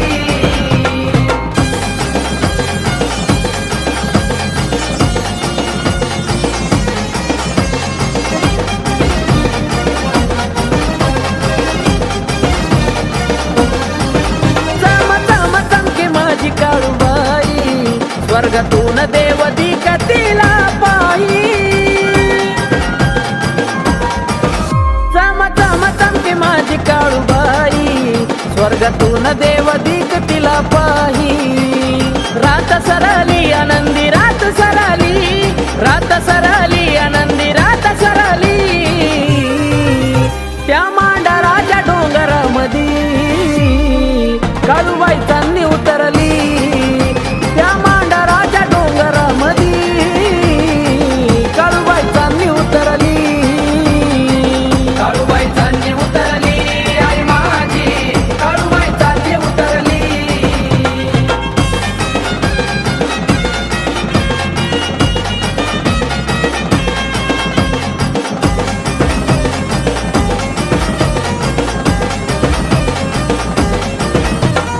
चम चम चमके माझी काळूबाई स्वर्गातून देव दिकतीला पायी चम चम चमके माझी काळूबाई स्वर्गातून देव दिकतीला पाही रात सरली आनंदी रात सरली रात सरली आनंदी रात सरली त्या मांडराच्या डोंगरामधी काळूबाई चांदणी उतरली त्या मांडराच्या डोंगरामधी काळूबाई चांदणी उतरली काळूबाई चांदणी उतरली आई माझी काळूबाई चांदणी उतरली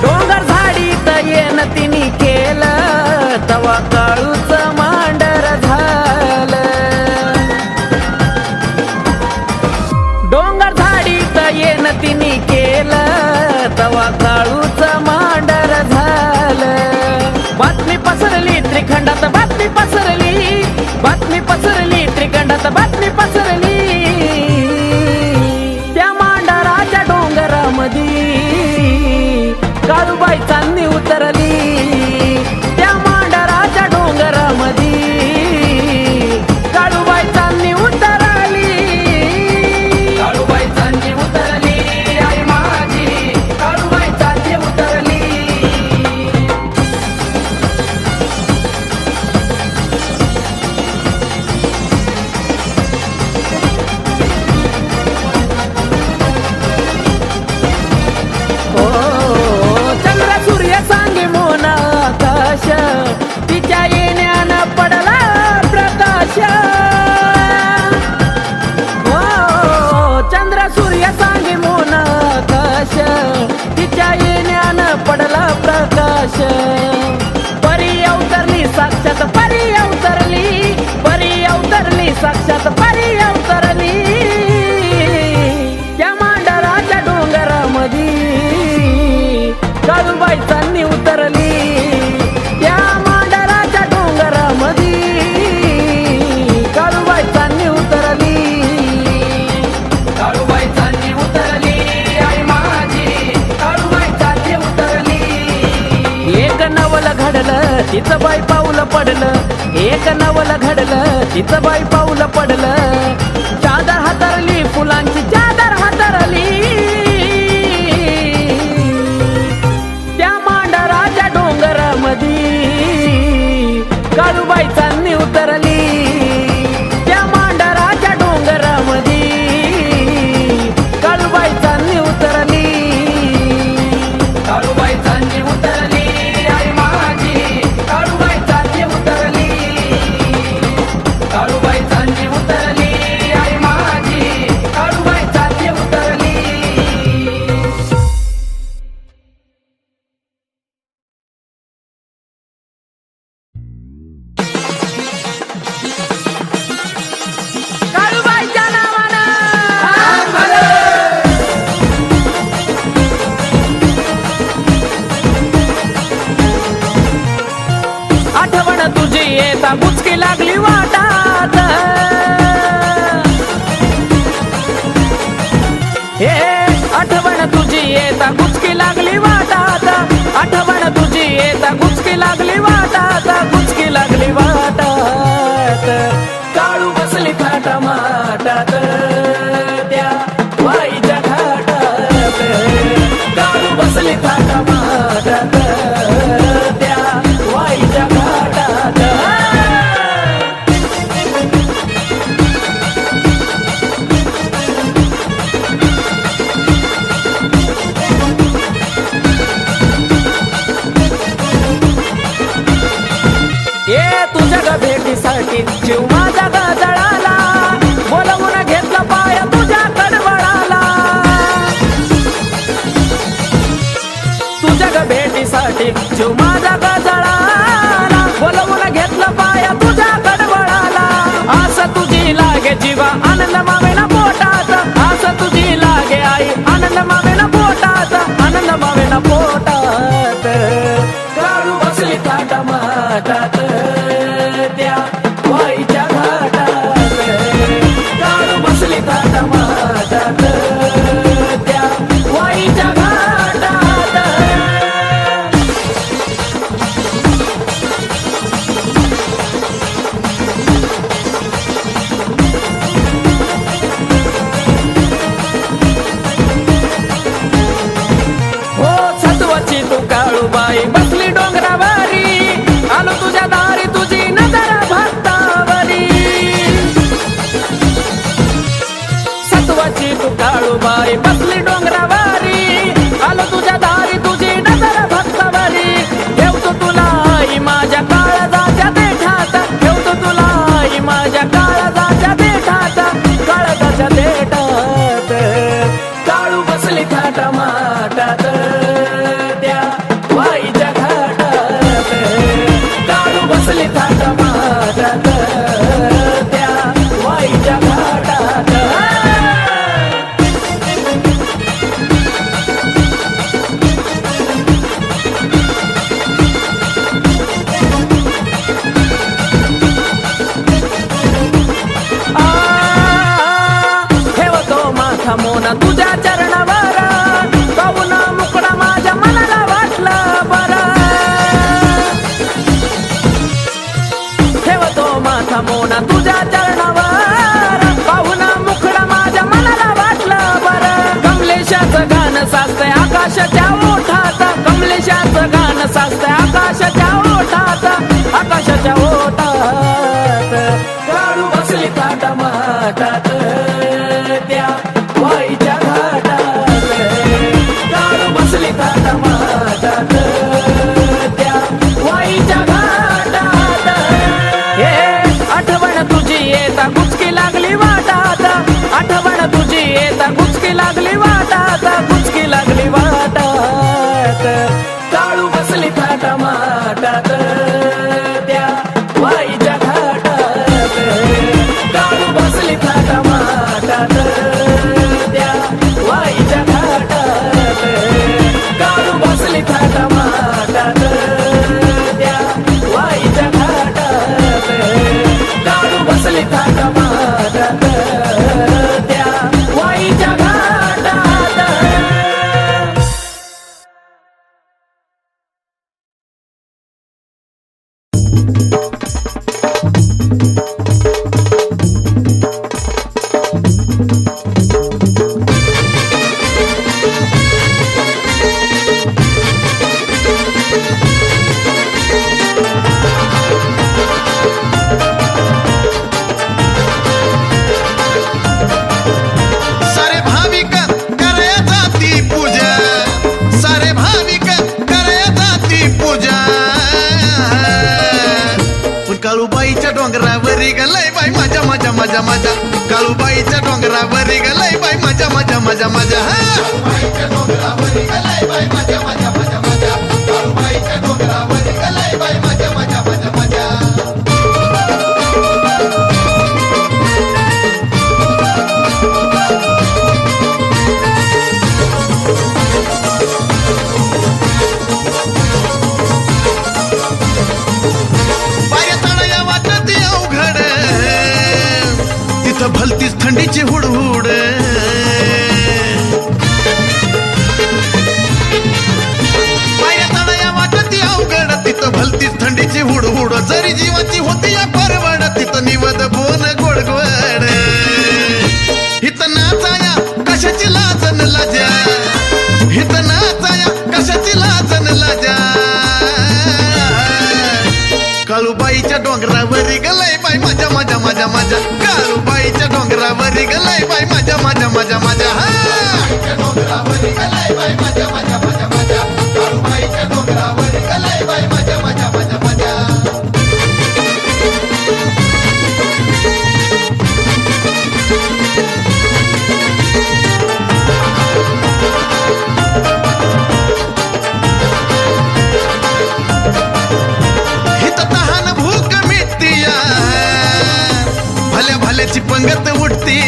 डोंगर झाडीत येन तिने केलं तवा काळूच मांडर झालं डोंगर झाडीत येन तिने केलं तवा काळूच मांडर झालं बातमी पसरली त्रिखंडात बातमी पसरली बातमी पसरली त्रिखंडात बातमी पसरली त्या मांडराच्या डोंगरामधी काळूबाई चांदणी उतरली त्या मांडराच्या डोंगरामधी काळूबाई चांदणी उतरली काळूबाई चांदणी उतरली आई माझी काळूबाई चांदणी उतरली हो चंद्र सूर्य सांगे मोन आकाश तिच्या येण्यानं पडला प्रकाश हो चंद्र सूर्य सांगे मोन आकाश तिच्या येण्यानं पडला प्रकाश परी अवतरली साक्षात परी अवतरली परी अवतरली साक्षात परी अवतरली त्या मांडराच्या डोंगरामधी काळूबाई चांदणी उतरली त्या मांडराच्या डोंगरामधी काळूबाई चांदणी उतरली काळूबाई चांदणी उतरली आई माझी काळूबाई चांदणी उतरली एक नवल घडलं तिचं बाई पाऊल पडलं एक नवल घडलं तिचं बाई पाऊल पडलं चादर हातरली फुलांची चादर हातरली त्या मांडराच्या डोंगरामधी काळूबाई चांदणी उतरली त्या मांडराच्या डोंगरामधी काळूबाई आठवण तुझी येता गुचकी लागली वाटात आठवण तुझी येता गुचकी लागली वाटात गुचकी लागली वाटात काळू बसली थाटा माटात त्या वाईच्या घाटात काळू बसली थाटा माटात त्या वाईच्या घाटात ये तुझ्या ग भेटीसाठी जीव माझा गजळाला बोलवून घेतला पाया तुझ्या कडवळाला तुझ्या ग भेटीसाठी जीव माझा गजळाला बोलवून घेतला पाया तुझ्या कडवळाला असं तुझी लागे जीवा आनंद मावेना पोटात असं तुझी लागे आई आनंद मावेना पोटात आनंद मावेना पोटात काळू बसली थाटा माटात त्या वाईच्या घाटात काळू बसली थाटा माटात त्या वाईच्या घाटात हो सत्वाची तू काळूबाई बसली डोंगरावारी आलो तुझ्या दारी तुझी नजर भक्तावरी सत्वाची तू काळूबाई बसली डोंगरावारी आलो तुझ्या दारी तुझी नजर भक्तावरी ठेवतो तुला आई माझ्या काळजाच्या देठात ठेवतो तुला आई माझ्या काळजाच्या देठात काळजाच्या देठात काळू बसली थाटा माटात त्या वाईच्या घाटात काळू बसली थाटा माटात त्या वाईच्या घाटात ठेवतो माथा मोना तुझ्या चरणावर पाहून मुकडा माझ्या मनाला वाटलं बरं ठेवतो माथा मोना तुझ्या चरणावर पाहून मुकडा माझ्या मनाला वाटलं बरं कमलेशाचं गाणं साचतंय आकाशाच्या ओठात कमलेशाचं गाणं साचतंय आकाशाच्या ओठात आकाशाच्या ओठात काळू बसली थाटा माटात त्या वाईच्या घाटात काळू बसली थाटा माटात त्या वाईच्या घाटात हे आठवण तुझी येता गुचकी लागली वाटात आठवण तुझी येता गुचकी लागली वाटात गुचकी लागली वाटात काळू बसली थाटा माटात त्या वाईच्या घाटात काळू बसली थाटा माटात त्या वाईच्या घाटात काळू बसली थाटा माटात त्या वाईच्या घाटात काळू बसली थाटा माटात त्या वाईच्या घाटात सारे भाविक करे जाती पूजा सारे भाविक करे जाती पूजा पण काळूबाईच्या डोंगरावरी गलय बाई माझ्या माझ्या माझ्या माझ्या काळूबाईच्या डोंगरावरी गलय बाई माझ्या माझ्या माझ्या माझ्या काळूबाईच्या डोंगरावरी गलय बाई माझ्या माझ्या माझ्या माझ्या काळूबाईच्या डोंगरावरी गलय बाई माझ्या माझ्या माझ्या माझ्या भलतीच थंडीची हुडहुड डोंगरावरी गलाय बाई माझ्या माझ्या माझ्या माझ्या हा डोंगरावरी गलाय बाई माझ्या माझ्या माझ्या माझ्या काळूबाईच्या डोंगरावरी गलाय बाई माझ्या माझ्या माझ्या माझ्या भल्याची पंगत उठती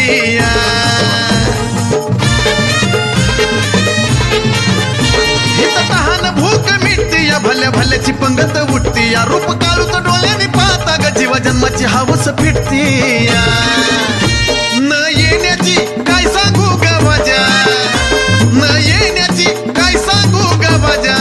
तहान भूक मिटती या भल्या भल्याची पंगत उठती या रूप काळूच डोळ्याने पाहता ग जीवा जन्माची हावस फिटती न येण्याची काय सांगू ग माझ्या न येण्याची काय सांगू ग माझ्या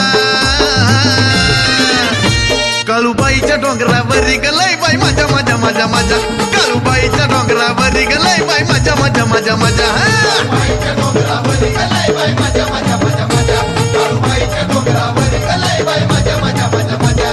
काळूबाईच्या डोंगरावरी गलाय बाई माझ्या माझ्या माझ्या माझ्या काळूबाईच्या डोंगरावरी गलाय बाई माझ्या माझ्या माझ्या माझ्या काळूबाईच्या डोंगरावरी गलाय बाई माझ्या माझ्या माझ्या माझ्या काळूबाईच्या डोंगरावरी गलाय बाई माझ्या माझ्या माझ्या माझ्या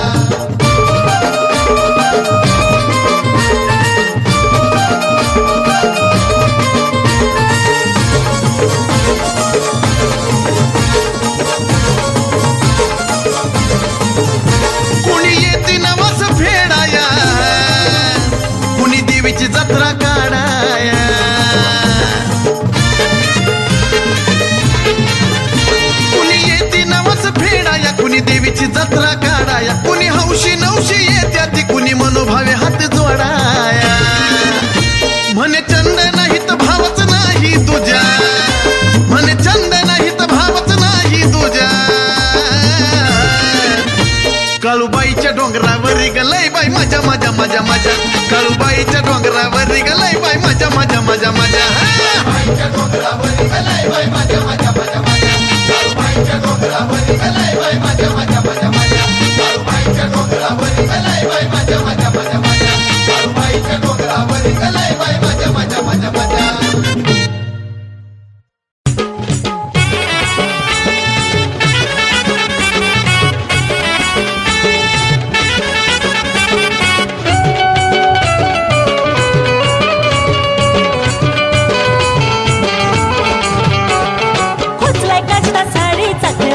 जत्रा काढाया कुणी येते नवस फेडाया कुणी देवीची जत्रा काढाया कुणी हौशी नवशी येत्या ती कुणी मनोभावे हात जोडाया म्हणे चंद नाही तर भावच नाही तुझ्या म्हणे चंद नाही तर भावच नाही तुझ्या काळूबाईच्या डोंगरावरी गलाय बाई माझ्या माझ्या माझ्या माझ्या काळूबाईच्या डोंगरावरी गलाय बाई माझ्या माझ्या माझ्या माझ्या डोंगरावरी गलाय बाई माझ्या माझ्या माझ्या माझ्या काळूबाईच्या डोंगरावरी गलाय बाई माझ्या माझ्या माझ्या माझ्या काळूबाईच्या डोंगरावरी गलाय बाई माझ्या माझ्या माझ्या माझ्या काळूबाईच्या डोंगरावरी गलाय बाई माझ्या माझ्या माझ्या माझ्या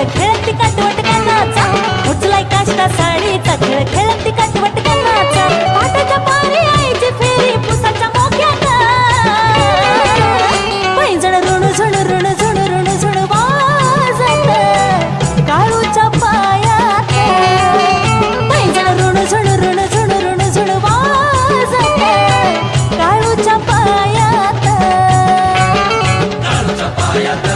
खेळती काटवट कानाचा उचलाय काष्टा साडीचा खेळ खेळती काटवट कानाचा पाटाच्या पारी आईची फेरी पुसाच्या मोक्यात पैंजण ऋण झुण ऋण झुण ऋण झुण वाजत काळूच्या पायात पैंजण ऋण झुण ऋण झुण ऋण झुण वाजत काळूच्या पायात काळूच्या पायात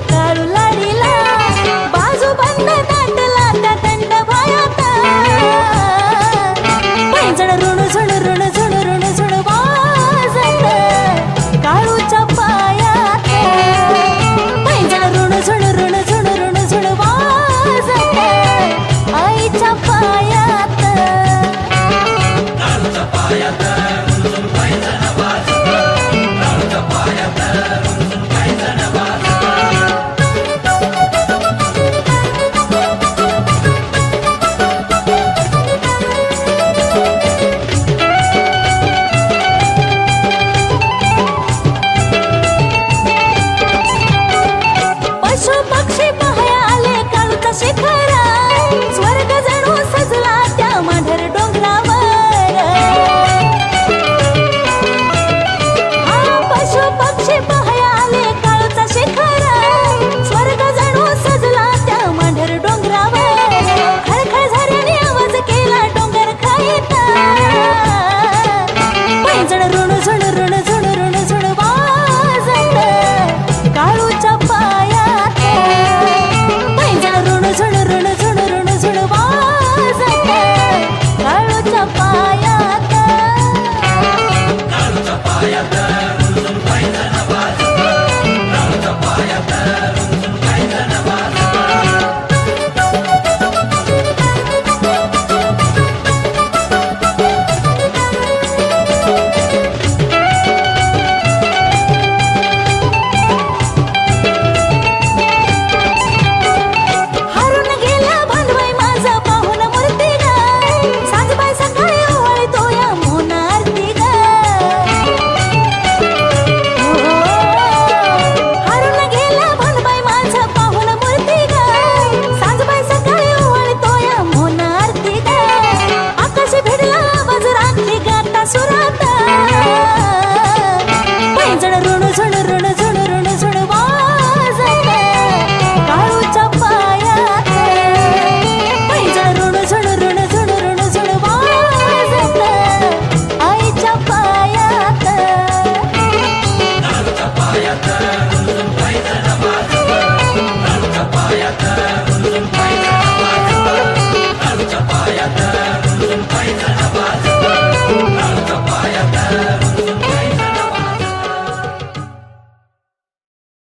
काळू लाडीला बाजू बंद दाटला त्या दंड भायात पैंजण ऋण झुण ऋण झुण ऋण झुण वाजत काळूच्या पायात पैंजण ऋण झुण ऋण झुण ऋण झुण वाजत आईच्या पायात काळूच्या पायात स्वर्ग जणू सजला त्या मांढर डोंगरावर हा पशु पक्षी पाहाया आले काळूचा शिखर स्वर्ग जणू सजला त्या मांढर डोंगरावर खळखळ झऱ्याने आवाज केला डोंगर खाईत पैंजण ऋण झुण ऋण